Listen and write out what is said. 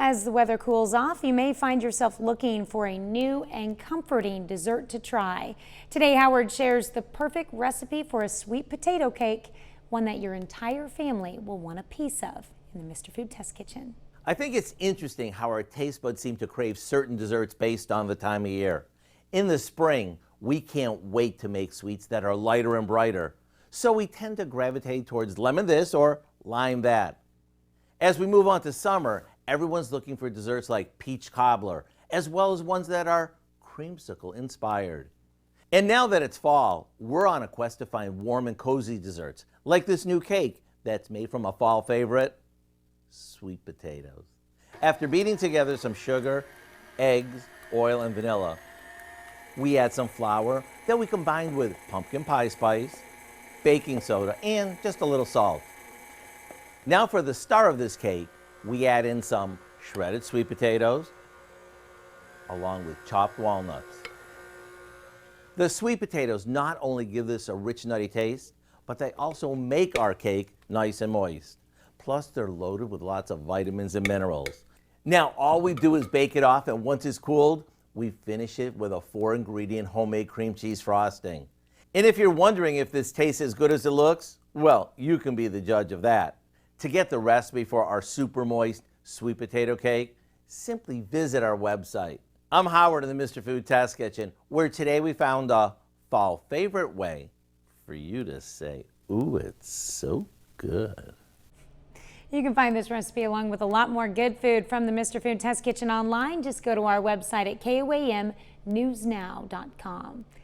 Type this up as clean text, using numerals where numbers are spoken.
As the weather cools off, you may find yourself looking for a new and comforting dessert to try. Today, Howard shares the perfect recipe for a sweet potato cake, one that your entire family will want a piece of in the Mr. Food Test Kitchen. I think it's interesting how our taste buds seem to crave certain desserts based on the time of year. In the spring, we can't wait to make sweets that are lighter and brighter, so we tend to gravitate towards lemon this or lime that. As we move on to summer, everyone's looking for desserts like peach cobbler, as well as ones that are creamsicle inspired. And now that it's fall, we're on a quest to find warm and cozy desserts, like this new cake that's made from a fall favorite, sweet potatoes. After beating together some sugar, eggs, oil, and vanilla, we add some flour that we combined with pumpkin pie spice, baking soda, and just a little salt. Now for the star of this cake, we add in some shredded sweet potatoes along with chopped walnuts. The sweet potatoes not only give this a rich, nutty taste, but they also make our cake nice and moist. Plus, they're loaded with lots of vitamins and minerals. Now, all we do is bake it off, and once it's cooled, we finish it with a 4-ingredient homemade cream cheese frosting. And if you're wondering if this tastes as good as it looks, well, you can be the judge of that. To get the recipe for our super moist sweet potato cake, simply visit our website. I'm Howard in the Mr. Food Test Kitchen, where today we found a fall favorite way for you to say, ooh, it's so good. You can find this recipe along with a lot more good food from the Mr. Food Test Kitchen online. Just go to our website at KOAMnewsnow.com.